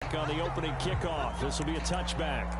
back on the opening kickoff. This will be a touchback.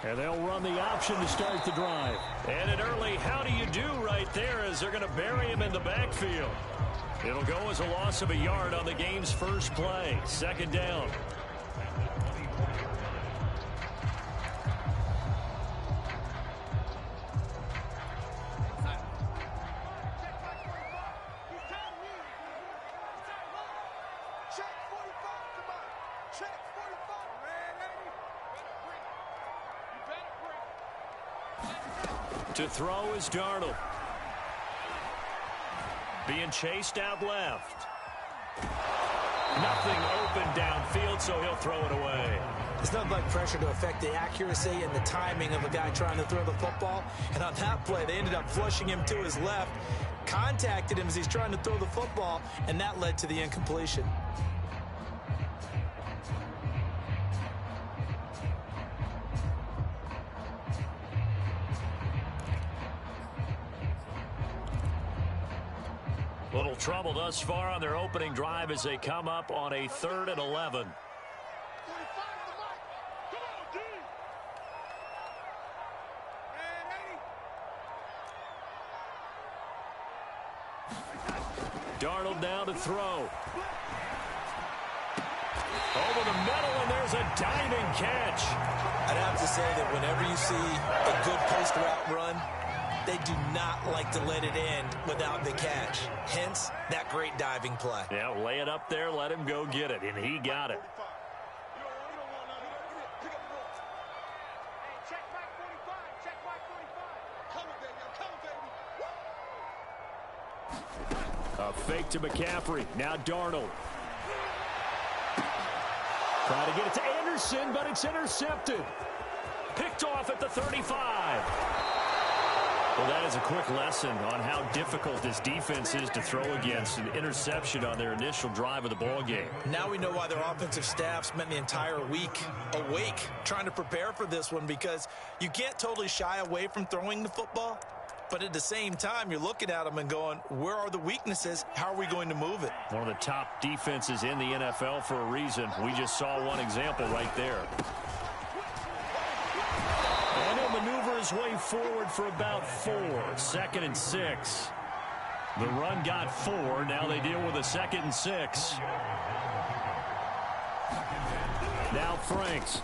And they'll run the option to start the drive. And an early how do you do right there as they're going to bury him in the backfield. It'll go as a loss of a yard on the game's first play. Second down. To throw is Darnold. Being chased out left. Nothing open downfield, so he'll throw it away. It's nothing like pressure to affect the accuracy and the timing of a guy trying to throw the football. And on that play, they ended up flushing him to his left, contacted him as he's trying to throw the football, and that led to the incompletion. Little trouble thus far on their opening drive as they come up on a 3rd and 11. Darnold now to throw. Over the middle, and there's a diving catch. I'd have to say that whenever you see a good post route run, they do not like to let it end without the catch. Hence, that great diving play. Yeah, lay it up there, let him go get it, and he got it. A fake to McCaffrey. Now Darnold. Trying to get it to Anderson, but it's intercepted. Picked off at the 35. Well, that is a quick lesson on how difficult this defense is to throw against. An interception on their initial drive of the ball game. Now we know why their offensive staff spent the entire week awake trying to prepare for this one, because you can't totally shy away from throwing the football. But at the same time, you're looking at them and going, where are the weaknesses? How are we going to move it? One of the top defenses in the NFL for a reason. We just saw one example right there. And he'll maneuver his way forward for about 4. 2nd and 6. The run got 4. Now they deal with a 2nd and 6. Now Franks.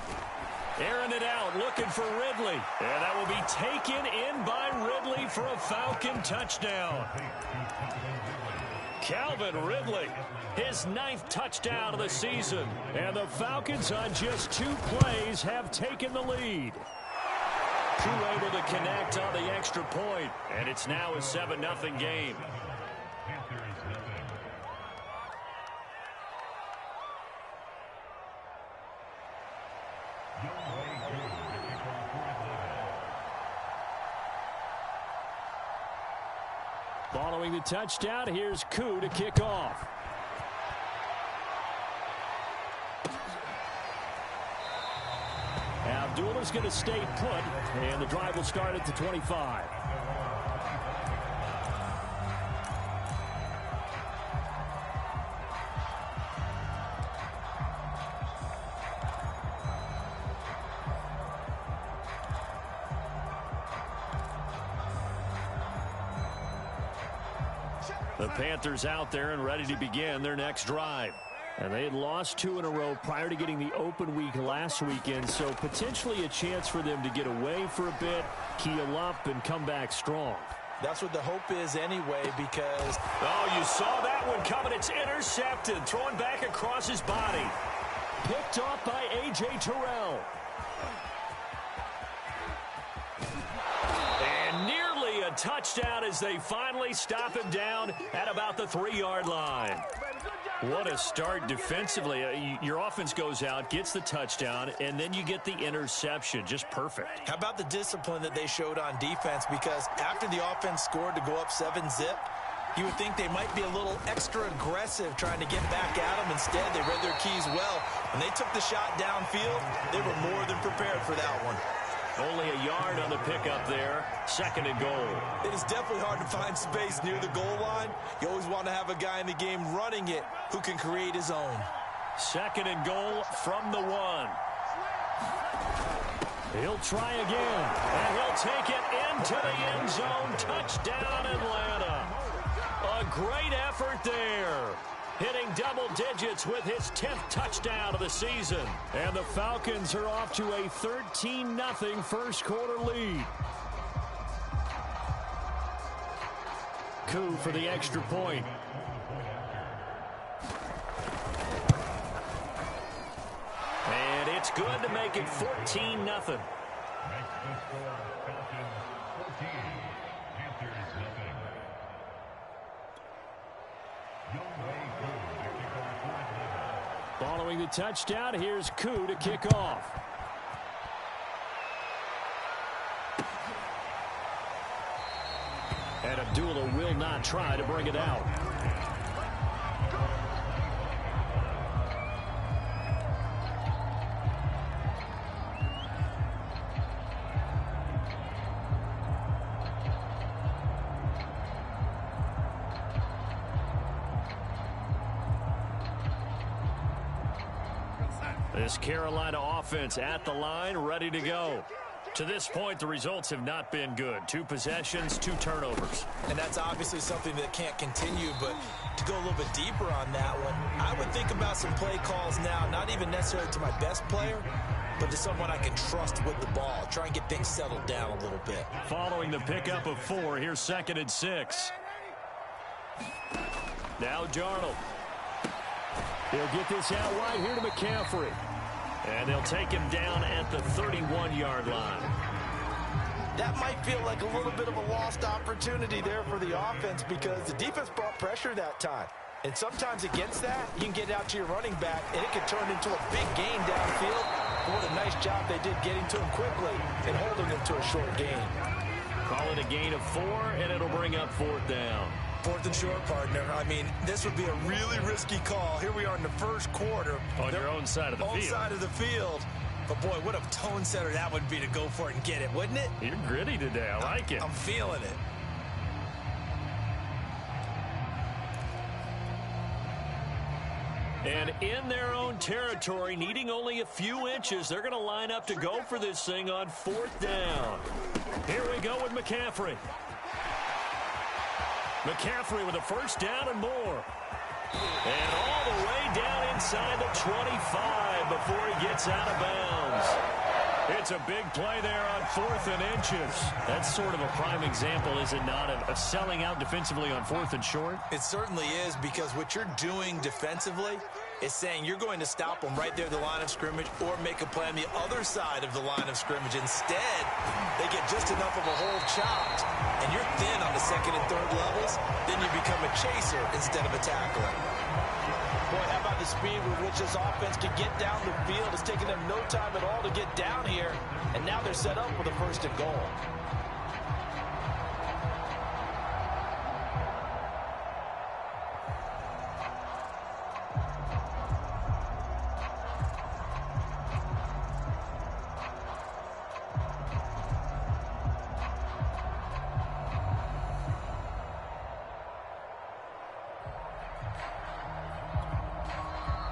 Airing it out, looking for Ridley. And that will be taken in by Ridley for a Falcon touchdown. Calvin Ridley, his 9th touchdown of the season. And the Falcons on just 2 plays have taken the lead. Crew able to connect on the extra point. And it's now a 7-0 game. Following the touchdown, here's Koo to kick off. Abdullah's going to stay put, and the drive will start at the 25. The Panthers out there and ready to begin their next drive. And they had lost 2 in a row prior to getting the open week last weekend, so potentially a chance for them to get away for a bit, keel up, and come back strong. That's what the hope is anyway, because... Oh, you saw that one coming. It's intercepted, throwing back across his body. Picked off by A.J. Terrell. touchdown as they finally stop him down at about the 3-yard line. What a start defensively. Your offense goes out, gets the touchdown, and then you get the interception. Just perfect. How about the discipline that they showed on defense? Because after the offense scored to go up 7-zip, you would think they might be a little extra aggressive trying to get back at them. Instead, they read their keys well. When they took the shot downfield, they were more than prepared for that one. Only a yard on the pickup there. 2nd and goal. It is definitely hard to find space near the goal line. You always want to have a guy in the game running it who can create his own. 2nd and goal from the 1. He'll try again, and he'll take it into the end zone. Touchdown, Atlanta. A great effort there. Hitting double digits with his 10th touchdown of the season. And the Falcons are off to a 13-0 first quarter lead. Coup for the extra point. And it's good to make it 14-0. Following the touchdown, here's Coup to kick off. And Abdullah will not try to bring it out. This Carolina offense at the line, ready to go. To this point, the results have not been good. 2 possessions, 2 turnovers. And that's obviously something that can't continue, but to go a little bit deeper on that one, I would think about some play calls now, not even necessarily to my best player, but to someone I can trust with the ball. Try and get things settled down a little bit. Following the pickup of 4, here's 2nd and 6. Now Darnold. He'll get this out wide here to McCaffrey. And they'll take him down at the 31-yard line. That might feel like a little bit of a lost opportunity there for the offense because the defense brought pressure that time. And sometimes against that, you can get out to your running back, and it can turn into a big gain downfield. But what a nice job they did getting to him quickly and holding him to a short gain. Call it a gain of 4, and it'll bring up 4th down. 4th and short, partner. I mean, this would be a really risky call. Here we are in the first quarter. On your own side of the field. Own side of the field. But, boy, what a tone setter that would be to go for it and get it, wouldn't it? You're gritty today. I like it. I'm feeling it. And in their own territory, needing only a few inches, they're going to line up to go for this thing on 4th down. Here we go with McCaffrey. McCaffrey with a first down and more. And all the way down inside the 25 before he gets out of bounds. It's a big play there on 4th and inches. That's sort of a prime example, is it not, of selling out defensively on 4th and short? It certainly is, because what you're doing defensively is saying you're going to stop them right there at the line of scrimmage or make a play on the other side of the line of scrimmage. Instead, they get just enough of a hole chopped, and you're thin on the 2nd and 3rd levels. Then you become a chaser instead of a tackler. Boy, how about the speed with which this offense can get down the field? It's taken them no time at all to get down here, and now they're set up for the 1st and goal.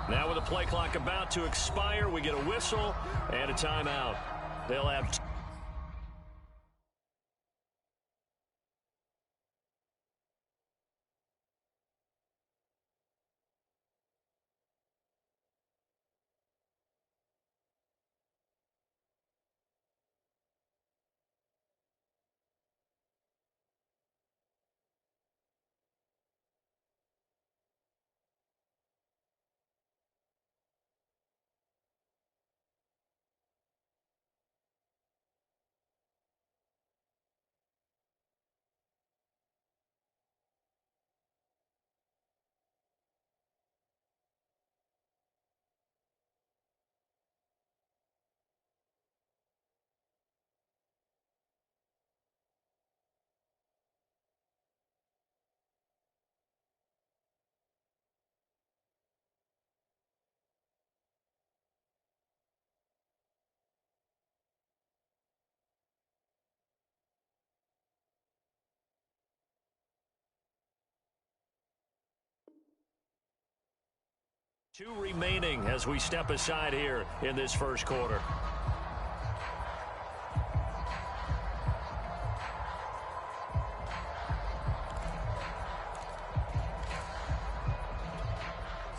Now with the play clock about to expire, we get a whistle and a timeout. They'll have 2 remaining as we step aside here in this first quarter.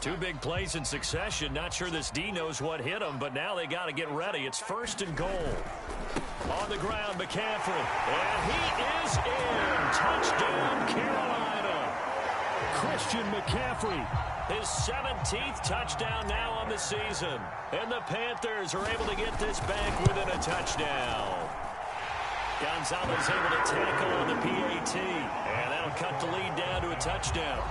Two big plays in succession. Not sure this D knows what hit him, but now they got to get ready. It's 1st and goal. On the ground, McCaffrey. And he is in. Touchdown, Carolina. Christian McCaffrey. His 17th touchdown now on the season. And the Panthers are able to get this back within a touchdown. Gonzalez able to tackle on the PAT. And that'll cut the lead down to a touchdown.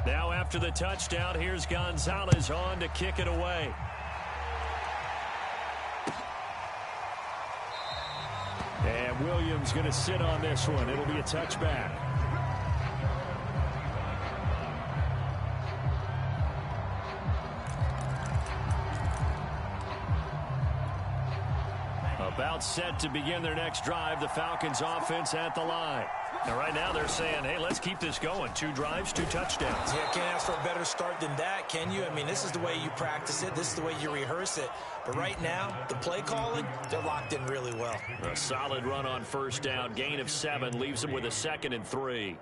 Now after the touchdown, here's Gonzalez on to kick it away. And Williams going to sit on this one. It'll be a touchback. About set to begin their next drive. The Falcons offense at the line. Now, right now, they're saying, hey, let's keep this going. 2 drives, 2 touchdowns. Yeah, can't ask for a better start than that, can you? I mean, this is the way you practice it. This is the way you rehearse it. But right now, the play calling, they're locked in really well. A solid run on 1st down. Gain of 7 leaves them with a 2nd and 3.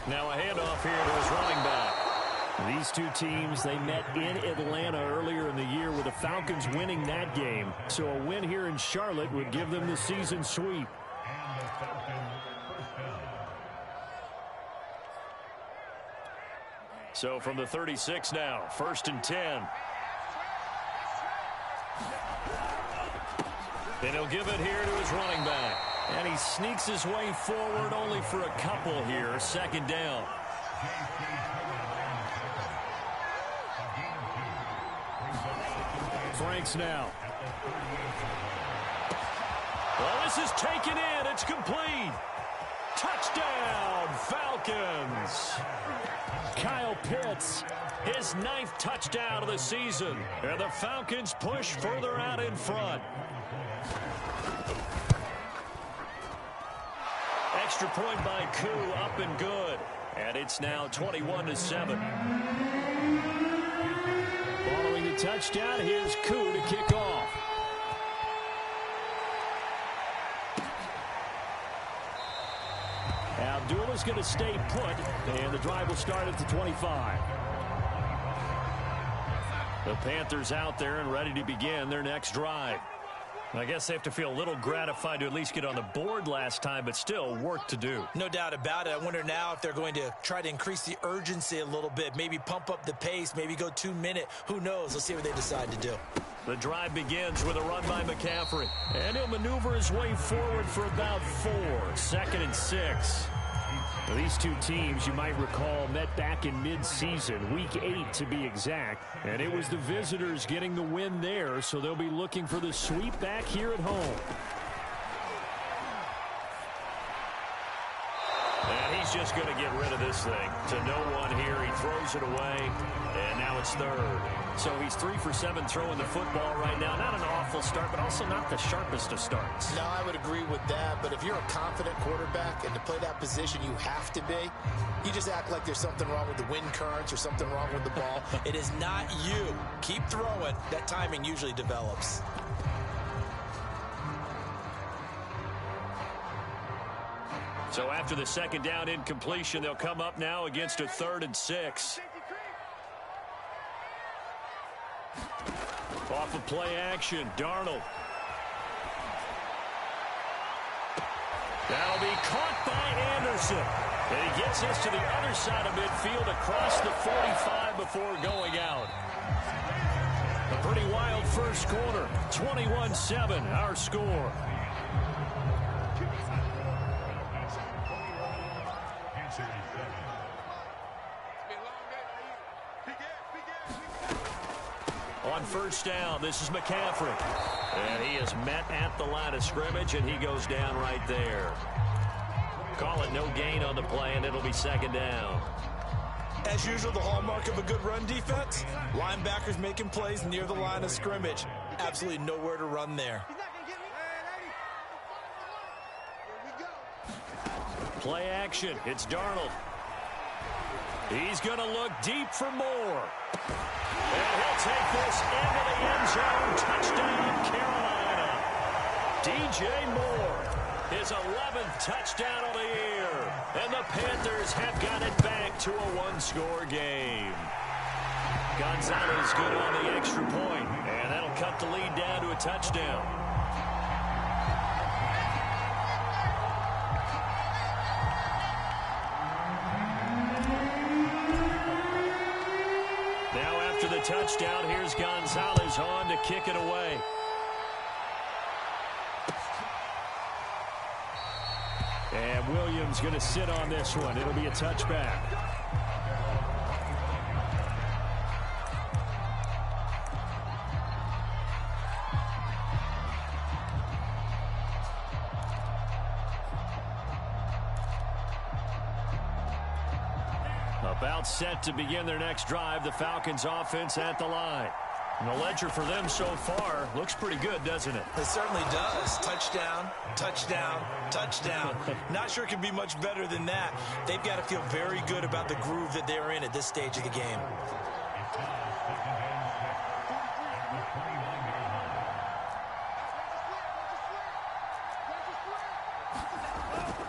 Now a handoff here to his running back. These two teams, they met in Atlanta earlier in the year with the Falcons winning that game. So a win here in Charlotte would give them the season sweep. So from the 36 now, 1st and 10. And he'll give it here to his running back. And he sneaks his way forward only for a couple here. 2nd down. Franks now. Well, this is taken in. It's complete. Touchdown, Falcons. Kyle Pitts, his 9th touchdown of the season. And the Falcons push further out in front. Extra point by Koo, up and good. And it's now 21-7. Following the touchdown, here's Koo to kick off. Abdullah's going to stay put, and the drive will start at the 25. The Panthers out there and ready to begin their next drive. I guess they have to feel a little gratified to at least get on the board last time, but still work to do. No doubt about it. I wonder now if they're going to try to increase the urgency a little bit, maybe pump up the pace, maybe go 2-minute. Who knows? Let's see what they decide to do. The drive begins with a run by McCaffrey, and he'll maneuver his way forward for about 4. 2nd and 6. Now, these two teams, you might recall, met back in mid-season, week 8 to be exact, and it was the visitors getting the win there, so they'll be looking for the sweep back here at home. And he's just going to get rid of this thing. To no one here, he throws it away, and now it's 3rd. So he's 3 for 7 throwing the football right now. Not an awful start, but also not the sharpest of starts. No, I would agree with that. But if you're a confident quarterback and to play that position you have to be, you just act like there's something wrong with the wind currents or something wrong with the ball. It is not you. Keep throwing. That timing usually develops. So after the 2nd down incompletion, they'll come up now against a 3rd and 6. Off of play action, Darnold That'll be caught by Anderson. And he gets this to the other side of midfield across the 45 before going out. A pretty wild first quarter. 21-7, our score. On first down, this is McCaffrey. And he is met at the line of scrimmage, and he goes down right there. Call it no gain on the play, and it'll be second down. As usual, the hallmark of a good run defense, linebackers making plays near the line of scrimmage. Absolutely nowhere to run there. Play action. It's Darnold. He's going to look deep for more. And he'll take this into the end zone. Touchdown, Carolina. DJ Moore, his 11th touchdown of the year. And the Panthers have got it back to a one-score game. Gonzalez good on the extra point, and that'll cut the lead down to a touchdown. Now after the touchdown, here's Gonzalez on to kick it away. And Williams going to sit on this one. It'll be a touchback. About set to begin their next drive. The Falcons offense at the line. And the ledger for them so far looks pretty good, doesn't it? It certainly does. Touchdown, touchdown, touchdown. Not sure it can be much better than that. They've got to feel very good about the groove that they're in at this stage of the game.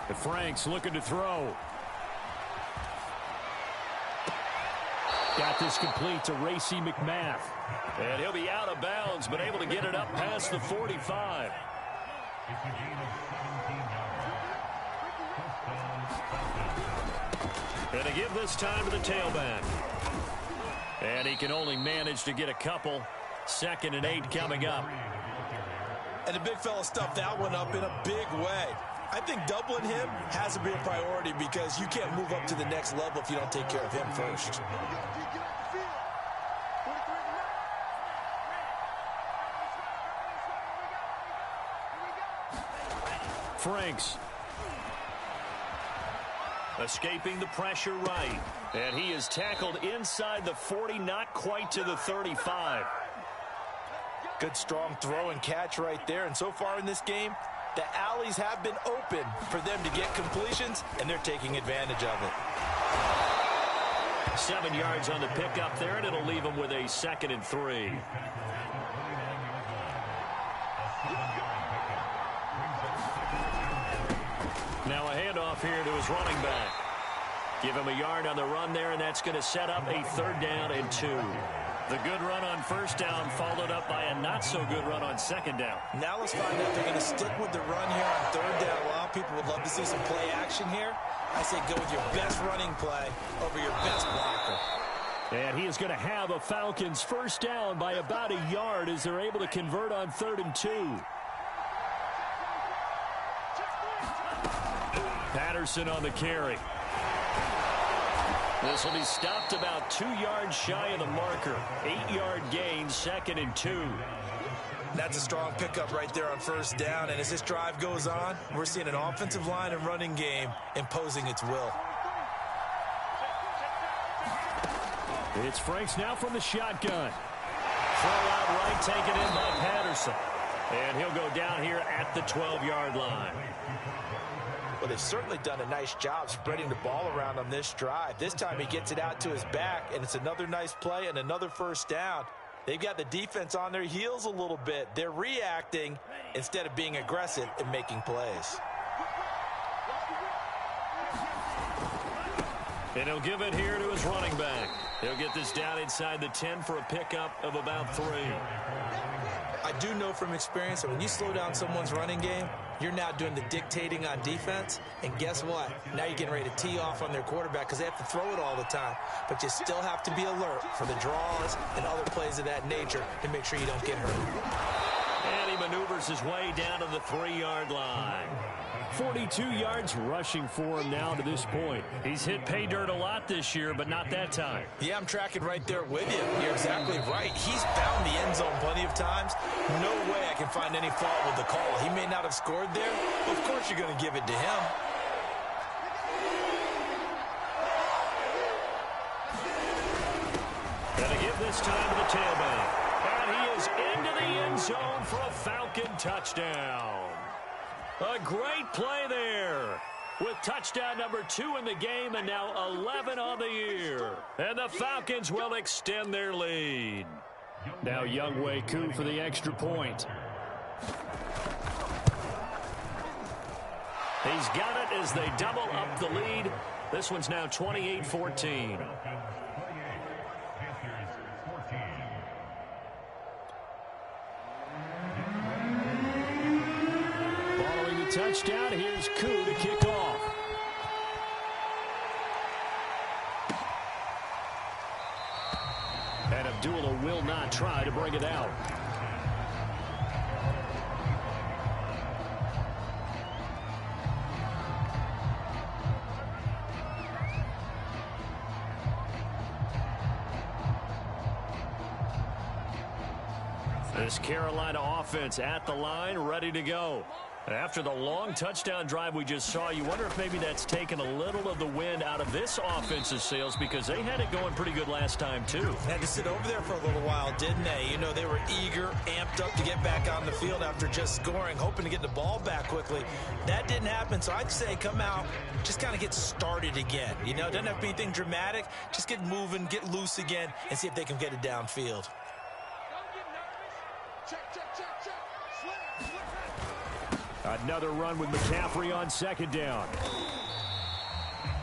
The Franks looking to throw. Got this complete to Racey McMath. And he'll be out of bounds, but able to get it up past the 45. And to give this time to the tailback. And he can only manage to get a couple. 2nd and 8 coming up. And the big fella stuffed that one up in a big way. I think doubling him has to be a priority because you can't move up to the next level if you don't take care of him first. Franks. Escaping the pressure right. And he is tackled inside the 40, not quite to the 35. Good strong throw and catch right there. And so far in this game, the alleys have been open for them to get completions, and they're taking advantage of it. 7 yards on the pickup there, and it'll leave them with a 2nd and 3. Now a handoff here to his running back. Give him a yard on the run there, and that's going to set up a 3rd down and 2. The good run on first down followed up by a not-so-good run on 2nd down. Now let's find out if they're going to stick with the run here on 3rd down. A lot of people would love to see some play action here. I say go with your best running play over your best blocker. And he is going to have a Falcons first down by about a yard as they're able to convert on 3rd and 2. Patterson on the carry. This will be stopped about 2 yards shy of the marker. 8-yard gain, 2nd and 2. That's a strong pickup right there on first down. And as this drive goes on, we're seeing an offensive line and running game imposing its will. It's Franks now from the shotgun. Throw out right, taken in by Patterson. And he'll go down here at the 12-yard line. Well, they've certainly done a nice job spreading the ball around on this drive. This time he gets it out to his back, and it's another nice play and another first down. They've got the defense on their heels a little bit. They're reacting instead of being aggressive and making plays. And he'll give it here to his running back. He'll get this down inside the 10 for a pickup of about 3. I do know from experience that when you slow down someone's running game, You're now doing the dictating on defense, and guess what? Now you're getting ready to tee off on their quarterback because they have to throw it all the time. But you still have to be alert for the draws and other plays of that nature to make sure you don't get hurt. And he maneuvers his way down to the 3-yard line. 42 yards rushing for him now to this point. He's hit pay dirt a lot this year, but not that time. Yeah, I'm tracking right there with you. You're exactly right. He's found the end zone plenty of times. No way I can find any fault with the call. He may not have scored there, but of course you're going to give it to him. Gonna give this time to the tailback. And he is into the end zone for a Falcon touchdown. A great play there with touchdown number 2 in the game and now 11 on the year. And the Falcons will extend their lead. Now Younghoe Koo for the extra point. He's got it as they double up the lead. This one's now 28-14. Touchdown. Here's Koo to kick off. And Abdullah will not try to bring it out. This Carolina offense at the line, ready to go. After the long touchdown drive we just saw, you wonder if maybe that's taken a little of the wind out of this offense's sails because they had it going pretty good last time, too. Had to sit over there for a little while, didn't they? You know, they were eager, amped up to get back on the field after just scoring, hoping to get the ball back quickly. That didn't happen, so I'd say come out, just kind of get started again. You know, it doesn't have to be anything dramatic. Just get moving, get loose again, and see if they can get it downfield. Another run with McCaffrey on second down.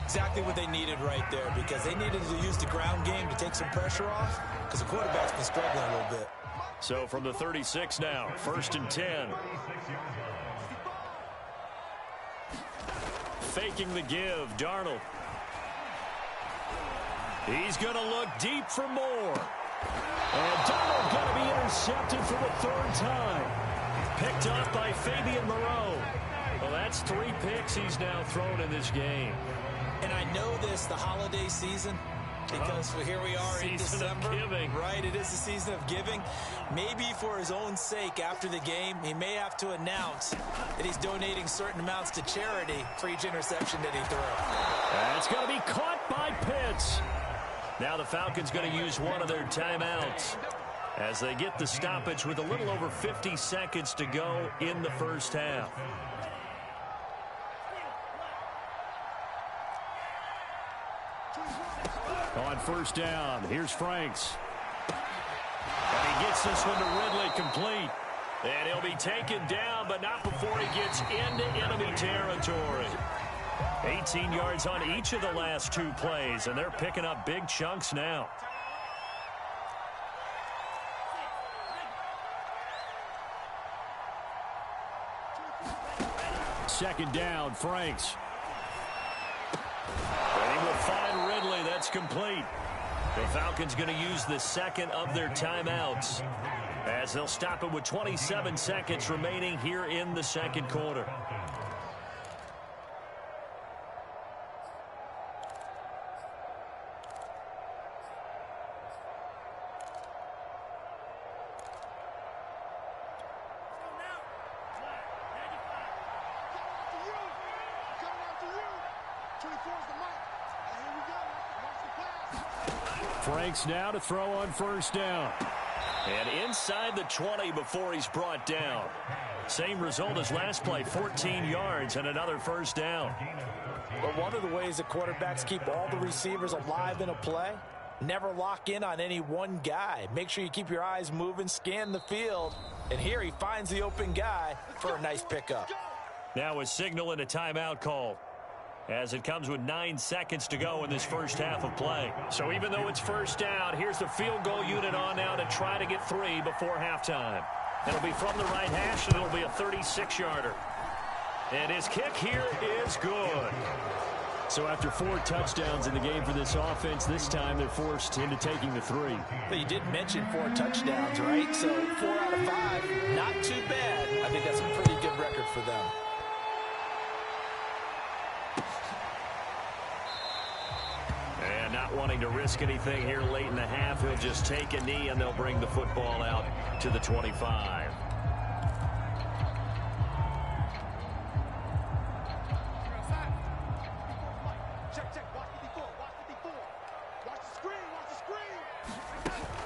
Exactly what they needed right there because they needed to use the ground game to take some pressure off because the quarterback's been struggling a little bit. So from the 36 now, 1st and 10. Faking the give, Darnold. He's going to look deep for more. And Darnold going to be intercepted for the 3rd time. Picked off by Fabian Moreau. Well, that's 3 picks he's now thrown in this game. And I know this, the holiday season, because here we are in December. Right, it is the season of giving. Maybe for his own sake after the game, he may have to announce that he's donating certain amounts to charity for each interception that he throws. That's going to be caught by Pitts. Now the Falcons going to use one of their timeouts as they get the stoppage with a little over 50 seconds to go in the first half. On first down, here's Franks. And he gets this one to Ridley complete. And he'll be taken down, but not before he gets into enemy territory. 18 yards on each of the last 2 plays, and they're picking up big chunks now. Second down, Franks. And he will find Ridley. That's complete. The Falcons going to use the second of their timeouts as they'll stop it with 27 seconds remaining here in the second quarter. Franks now to throw on first down. And inside the 20 before he's brought down. Same result as last play, 14 yards and another first down. But one of the ways that quarterbacks keep all the receivers alive in a play, never lock in on any one guy. Make sure you keep your eyes moving, scan the field. And here he finds the open guy for a nice pickup. Now a signal and a timeout call, as it comes with 9 seconds to go in this first half of play. So even though it's first down, here's the field goal unit on now to try to get 3 before halftime. It'll be from the right hash, and it'll be a 36-yarder. And his kick here is good. So after 4 touchdowns in the game for this offense, this time they're forced into taking the 3. But you did mention 4 touchdowns, right? So 4 out of 5, not too bad. I think that's a pretty good record for them. And not wanting to risk anything here late in the half, he'll just take a knee and they'll bring the football out to the 25.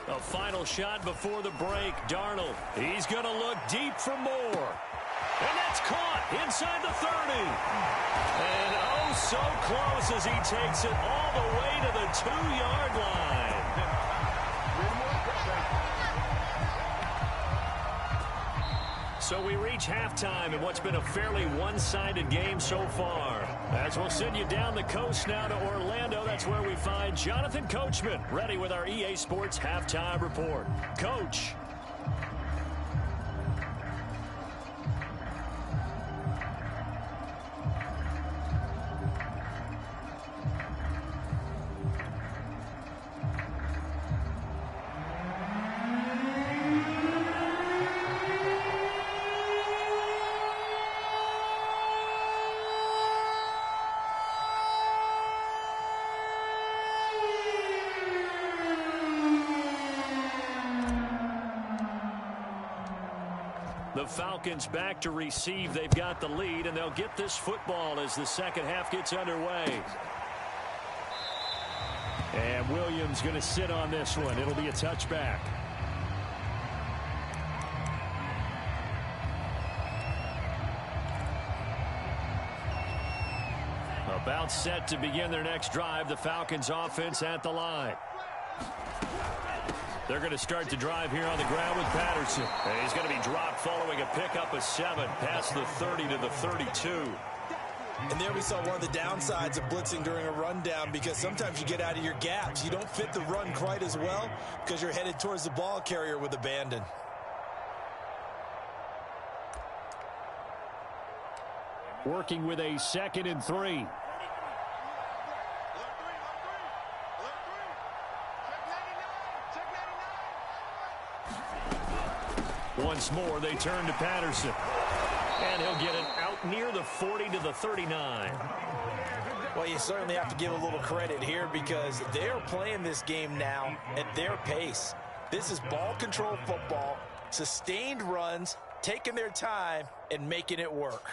A final shot before the break. Darnold, he's going to look deep for more. And that's caught inside the 30. And oh, so close as he takes it all the way to the 2-yard line. So we reach halftime in what's been a fairly one-sided game so far. As we'll send you down the coast now to Orlando, that's where we find Jonathan Coachman, ready with our EA Sports Halftime Report. Coach. The Falcons back to receive. They've got the lead, and they'll get this football as the second half gets underway. And Williams going to sit on this one. It'll be a touchback. About set to begin their next drive. The Falcons offense at the line. They're going to start the drive here on the ground with Patterson. And he's going to be dropped following a pickup of 7 past the 30 to the 32. And there we saw one of the downsides of blitzing during a rundown, because sometimes you get out of your gaps. You don't fit the run quite as well because you're headed towards the ball carrier with abandon. Working with a 2nd and 3. Once more, they turn to Patterson. And he'll get it out near the 40 to the 39. Well, you certainly have to give a little credit here because they're playing this game now at their pace. This is ball control football, sustained runs, taking their time, and making it work.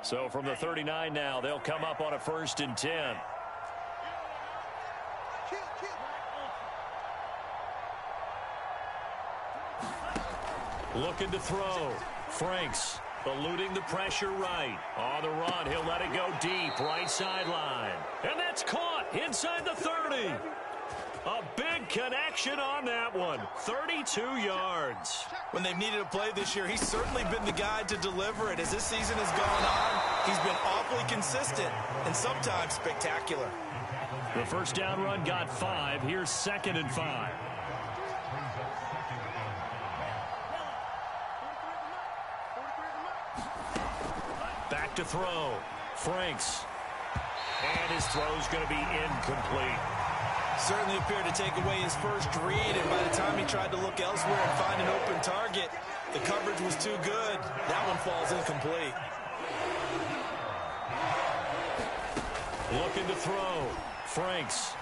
So from the 39 now, they'll come up on a 1st and 10. Looking to throw. Franks eluding the pressure right. On the run, he'll let it go deep, right sideline. And that's caught inside the 30. A big connection on that one. 32 yards. When they've needed a play this year, he's certainly been the guy to deliver it. As this season has gone on, he's been awfully consistent and sometimes spectacular. The first down run got 5. Here's 2nd and 5. Back to throw. Franks. And his throw's going to be incomplete. Certainly appeared to take away his first read, and by the time he tried to look elsewhere and find an open target, the coverage was too good. That one falls incomplete. Looking to throw. Franks.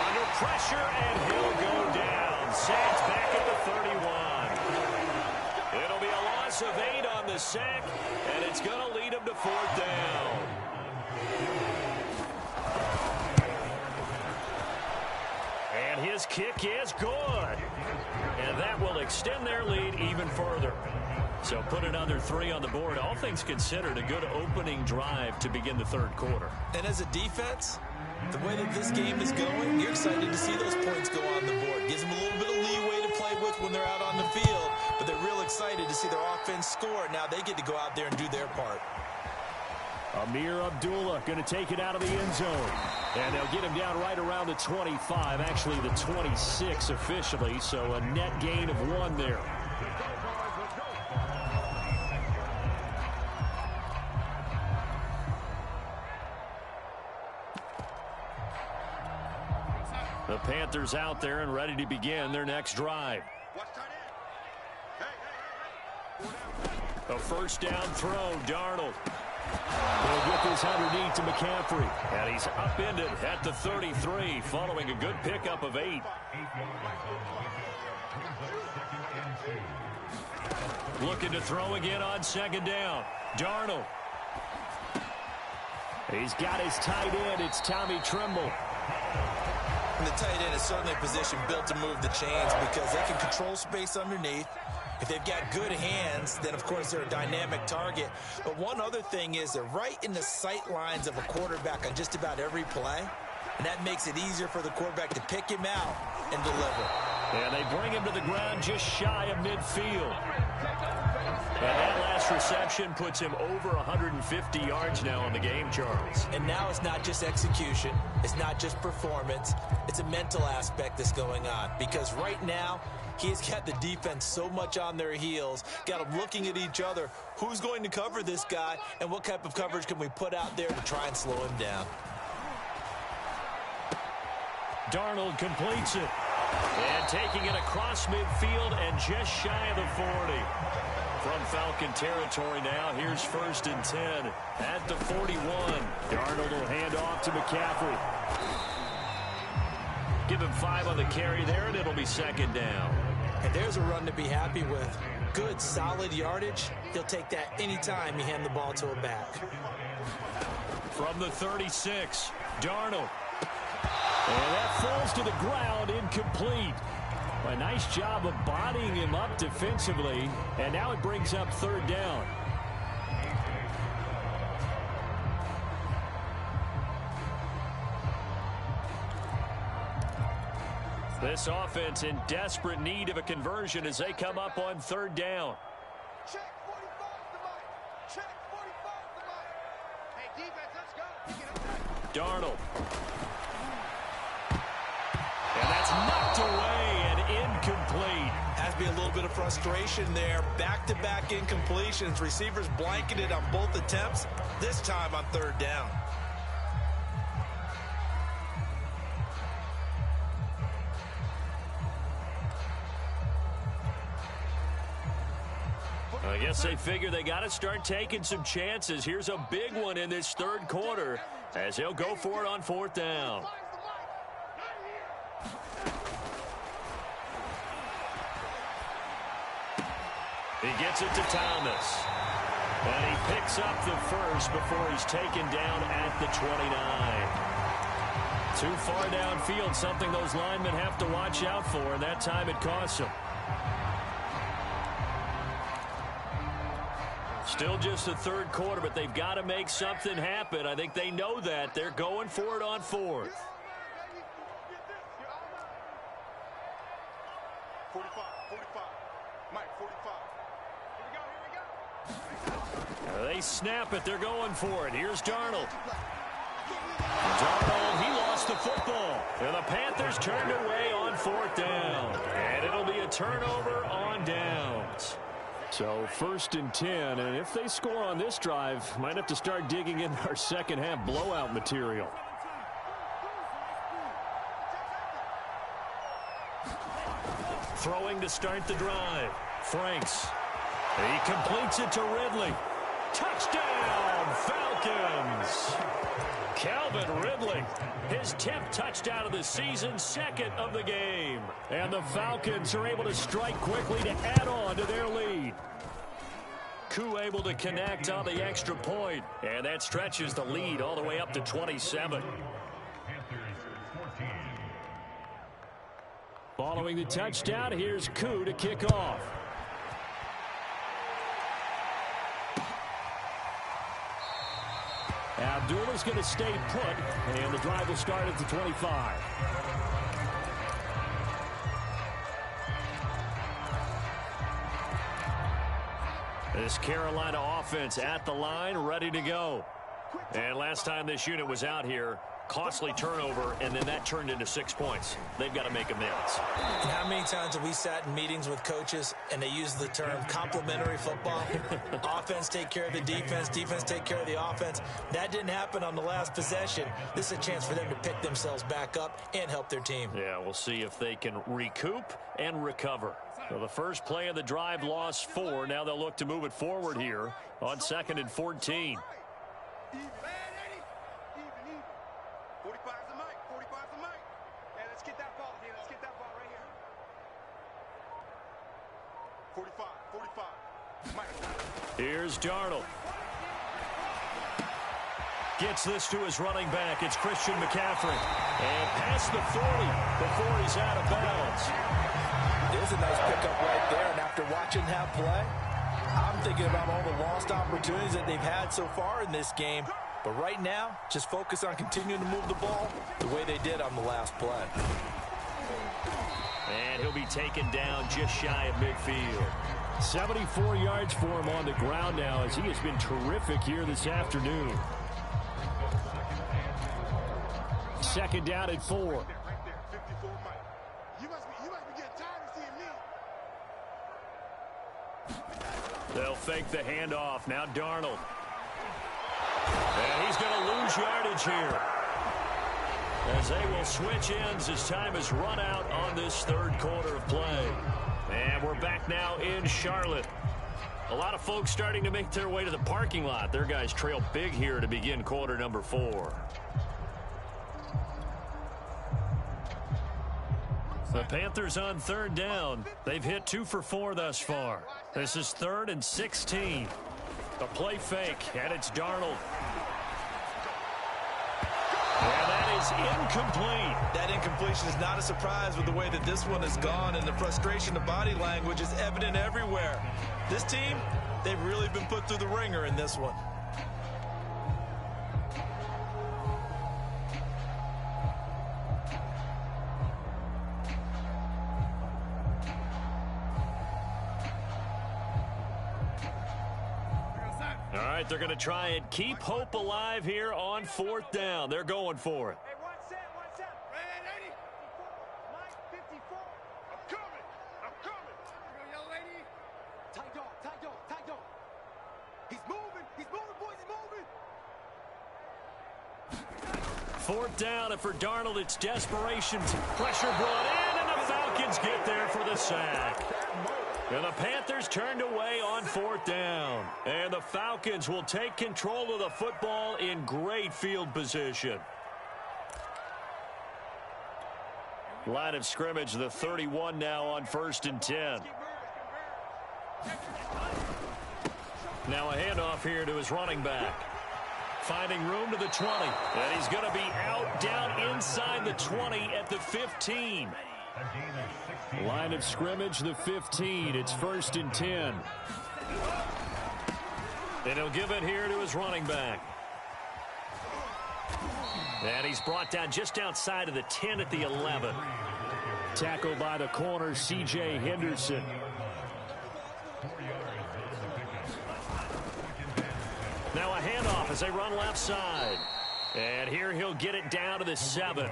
Under pressure, and he'll go down. Sacked back at the 31. It'll be a loss of 8 on the sack, and it's going to lead him to 4th down. And his kick is good. And that will extend their lead even further. So put another 3 on the board. All things considered, a good opening drive to begin the 3rd quarter. And as a defense, the way that this game is going, you're excited to see those points go on the board. Gives them a little bit of leeway to play with when they're out on the field. But they're real excited to see their offense score. Now they get to go out there and do their part. Amir Abdullah going to take it out of the end zone. And they'll get him down right around the 25, actually the 26 officially, so a net gain of 1 there. The Panthers out there and ready to begin their next drive. A first down throw, Darnold. He'll get this underneath to McCaffrey. And he's upended at the 33 following a good pickup of 8. Looking to throw again on second down. Darnold. He's got his tight end. It's Tommy Tremble. And the tight end is certainly a position built to move the chains because they can control space underneath. If they've got good hands, then, of course, they're a dynamic target. But one other thing is they're right in the sight lines of a quarterback on just about every play. And that makes it easier for the quarterback to pick him out and deliver. And they bring him to the ground just shy of midfield. And that last reception puts him over 150 yards now on the game, Charles. And now it's not just execution. It's not just performance. It's a mental aspect that's going on. Because right now, he's got the defense so much on their heels, got them looking at each other. Who's going to cover this guy, and what type of coverage can we put out there to try and slow him down? Darnold completes it. And taking it across midfield and just shy of the 40. From Falcon territory now, here's 1st and 10 at the 41. Darnold will hand off to McCaffrey. Give him 5 on the carry there, and it'll be 2nd down. And there's a run to be happy with. Good, solid yardage. He'll take that anytime you hand the ball to a back. From the 36, Darnold. And that falls to the ground, incomplete. A nice job of bodying him up defensively, and now it brings up 3rd down. This offense in desperate need of a conversion as they come up on 3rd down. Check 45 the line. Check 45 the line. Hey, defense, let's go. Pick it up. Darnold. And that's knocked away and incomplete. Has to be a little bit of frustration there. Back-to-back incompletions. Receivers blanketed on both attempts, this time on 3rd down. I guess they figure they got to start taking some chances. Here's a big one in this 3rd quarter as he'll go for it on 4th down. He gets it to Thomas. And he picks up the first before he's taken down at the 29. Too far downfield, something those linemen have to watch out for, and that time it costs them. Still just the 3rd quarter, but they've got to make something happen. I think they know that. They're going for it on 4th. 45. Mike, 45. They snap it. They're going for it. Here's Darnold. Darnold, he lost the football. And the Panthers turned away on 4th down. And it'll be a turnover on downs. So 1st and 10, and if they score on this drive, might have to start digging in our second half blowout material. Throwing to start the drive. Franks. He completes it to Ridley. Touchdown, Falcons! Calvin Ridley, his 10th touchdown of the season, 2nd of the game. And the Falcons are able to strike quickly to add on to their lead. Koo able to connect on the extra point, and that stretches the lead all the way up to 27. Following the touchdown, here's Koo to kick off. Abdullah's going to stay put, and the drive will start at the 25. This Carolina offense at the line, ready to go. And last time this unit was out here, costly turnover, and then that turned into 6 points. They've got to make amends. And how many times have we sat in meetings with coaches and they use the term complementary football? Offense take care of the defense, defense take care of the offense. That didn't happen on the last possession. This is a chance for them to pick themselves back up and help their team. Yeah, we'll see if they can recoup and recover. So the first play of the drive lost 4. Now they'll look to move it forward here on 2nd and 14. 45's the mic. 45's the mic. Hey, let's get that ball here. Let's get that ball right here. 45. Mike. Here's Darnold. Gets this to his running back. It's Christian McCaffrey. And past the 40 before he's out of bounds. There's a nice pickup right there. And after watching that play, I'm thinking about all the lost opportunities that they've had so far in this game. But right now, just focus on continuing to move the ball the way they did on the last play. And he'll be taken down just shy of midfield. 74 yards for him on the ground now as he has been terrific here this afternoon. 2nd down at 4. Right there. 54 Mike. You must be getting tired of seeing me. They'll fake the handoff. Now Darnold. And he's going to lose yardage here, as they will switch ends as time has run out on this 3rd quarter of play. And we're back now in Charlotte. A lot of folks starting to make their way to the parking lot. Their guys trail big here to begin quarter number 4. The Panthers on 3rd down. They've hit 2 for 4 thus far. This is 3rd and 16. A play fake, and it's Darnold. And that is incomplete. That incompletion is not a surprise with the way that this one has gone, and the frustration, the body language is evident everywhere. This team, they've really been put through the ringer in this one. All right, they're going to try and keep hope alive here on 4th down. They're going for it. Hey, one set. Ready? 54. Mike, 54. I'm coming. Here you go, young lady. Tight dog. He's moving, boys, he's moving. 4th down, and for Darnold, it's desperation. Pressure brought in, and the Falcons get there for the sack. And the Panthers turned away on 4th down. And the Falcons will take control of the football in great field position. Line of scrimmage, the 31 now on 1st and 10. Now a handoff here to his running back. Finding room to the 20. And he's going to be out down inside the 20 at the 15. Line of scrimmage, the 15. It's 1st and 10. And he'll give it here to his running back. And he's brought down just outside of the 10 at the 11. Tackled by the corner, C.J. Henderson. Now a handoff as they run left side. And here he'll get it down to the 7.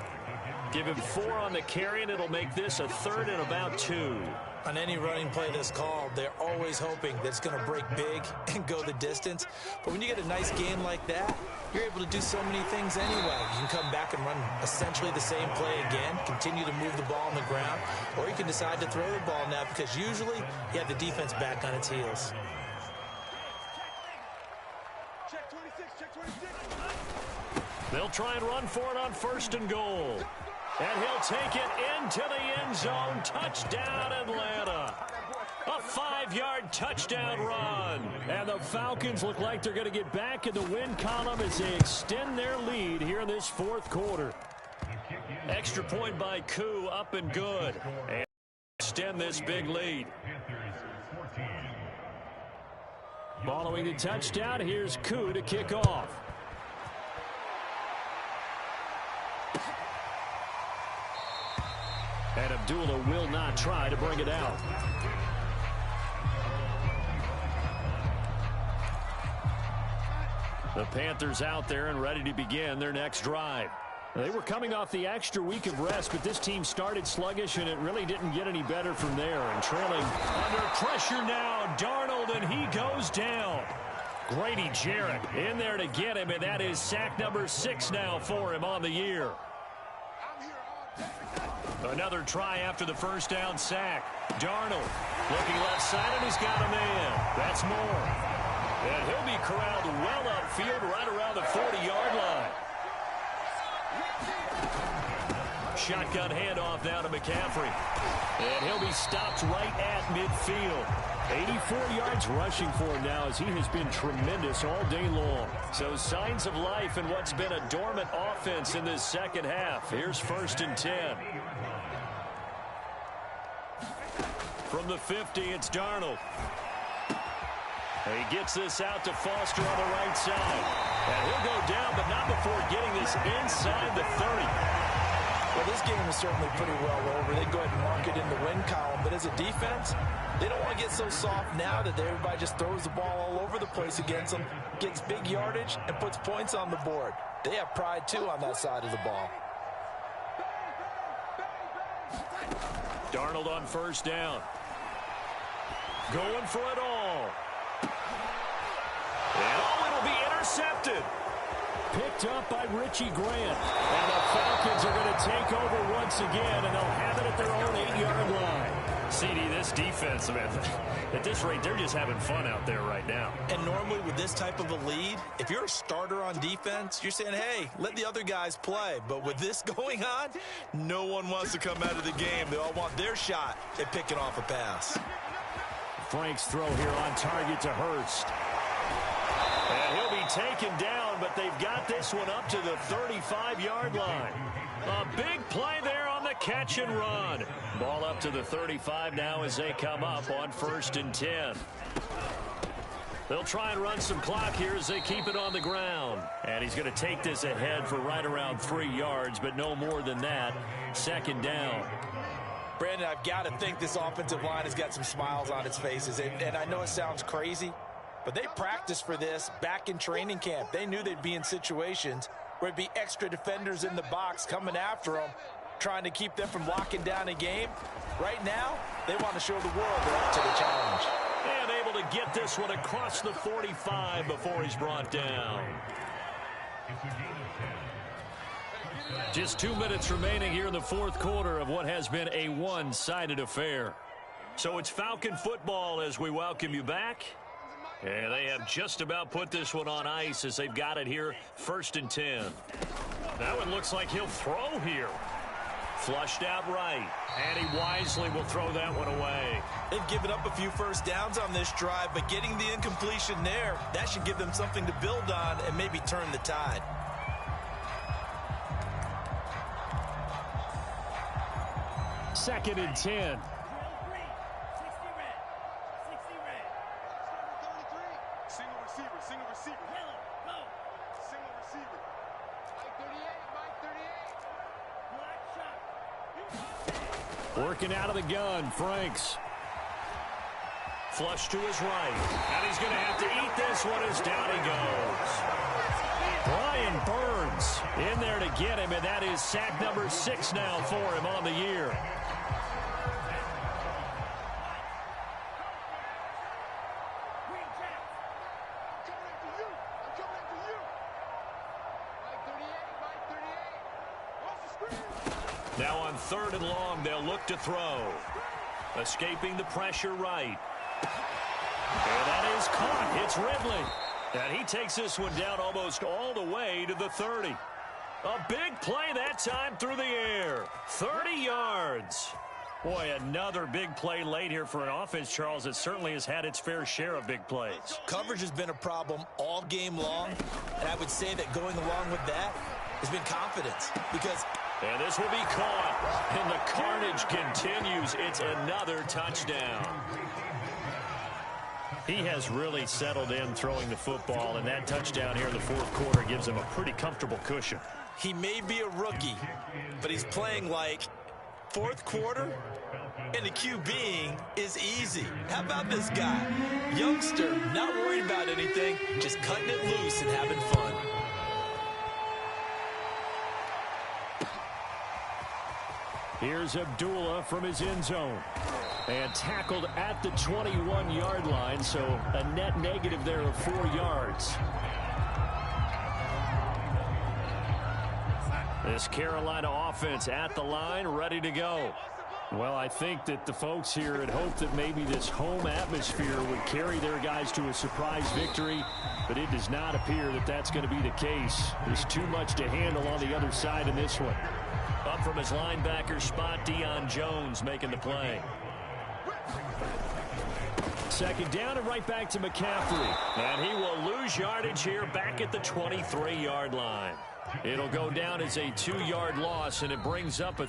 Give him 4 on the carry, and it'll make this a 3rd and about 2. On any running play that's called, they're always hoping that it's going to break big and go the distance. But when you get a nice game like that, you're able to do so many things anyway. You can come back and run essentially the same play again, continue to move the ball on the ground, or you can decide to throw the ball now because usually you have the defense back on its heels. Check 26. They'll try and run for it on 1st and goal. And he'll take it into the end zone. Touchdown, Atlanta. A 5-yard touchdown run. And the Falcons look like they're going to get back in the win column as they extend their lead here in this 4th quarter. Extra point by Koo, up and good. And extend this big lead. Following the touchdown, here's Koo to kick off. And Abdullah will not try to bring it out. The Panthers out there and ready to begin their next drive. They were coming off the extra week of rest, but this team started sluggish, and it really didn't get any better from there. And trailing under pressure now, Darnold, and he goes down. Grady Jarrett in there to get him, and that is sack number 6 now for him on the year. Another try after the first down sack. Darnold looking left side, and he's got a man. That's Moore. And he'll be corralled well upfield right around the 40-yard line. Shotgun handoff now to McCaffrey. And he'll be stopped right at midfield. 84 yards rushing for him now as he has been tremendous all day long. So signs of life in what's been a dormant offense in this second half. Here's 1st and 10. From the 50, it's Darnold. He gets this out to Foster on the right side. And he'll go down, but not before getting this inside the 30. Well, this game is certainly pretty well over. They go ahead and mark it in the win column. But as a defense, they don't want to get so soft now that everybody just throws the ball all over the place against them, gets big yardage, and puts points on the board. They have pride, too, on that side of the ball. Darnold on 1st down. Going for it all. And it'll be intercepted. Picked up by Richie Grant. And the Falcons are going to take over once again, and they'll have it at their own 8-yard line. CD, this defense, man, at this rate, they're just having fun out there right now. And normally with this type of a lead, if you're a starter on defense, you're saying, hey, let the other guys play. But with this going on, no one wants to come out of the game. They all want their shot at picking off a pass. Frank's throw here on target to Hurst. And he'll be taken down, but they've got this one up to the 35-yard line. A big play there on the catch and run. Ball up to the 35 now as they come up on 1st and 10. They'll try and run some clock here as they keep it on the ground. And he's going to take this ahead for right around 3 yards, but no more than that. 2nd down. Brandon, I've got to think this offensive line has got some smiles on its faces. And I know it sounds crazy, but they practiced for this back in training camp. They knew they'd be in situations where it'd be extra defenders in the box coming after them, trying to keep them from locking down a game. Right now, they want to show the world they're up to the challenge. And able to get this one across the 45 before he's brought down. Just 2 minutes remaining here in the 4th quarter of what has been a one-sided affair. So it's Falcon football as we welcome you back. And they have just about put this one on ice as they've got it here, 1st and 10. That one looks like he'll throw here. Flushed out right. And he wisely will throw that one away. They've given up a few first downs on this drive, but getting the incompletion there, that should give them something to build on and maybe turn the tide. Second and 10. Working out of the gun, Franks. Flush to his right. And he's going to have to eat this one as down he goes. Brian Burns in there to get him, and that is sack number 6 now for him on the year. Now on 3rd and long, they'll look to throw. Escaping the pressure right. And that is caught. It's Ridley. And he takes this one down almost all the way to the 30. A big play that time through the air. 30 yards. Boy, another big play late here for an offense, Charles, that certainly has had its fair share of big plays. Coverage has been a problem all game long, and I would say that going along with that has been confidence because... And this will be caught, and the carnage continues. It's another touchdown. He has really settled in throwing the football, and that touchdown here in the 4th quarter gives him a pretty comfortable cushion. He may be a rookie, but he's playing like 4th quarter, and the QBing is easy. How about this guy? Youngster, not worried about anything, just cutting it loose and having fun. Here's Abdullah from his end zone. And tackled at the 21-yard line, so a net negative there of 4 yards. This Carolina offense at the line, ready to go. Well, I think that the folks here had hoped that maybe this home atmosphere would carry their guys to a surprise victory, but it does not appear that that's going to be the case. There's too much to handle on the other side in this one. Up from his linebacker spot, Deion Jones making the play. Second down and right back to McCaffrey. And he will lose yardage here back at the 23-yard line. It'll go down as a 2-yard loss, and it brings up a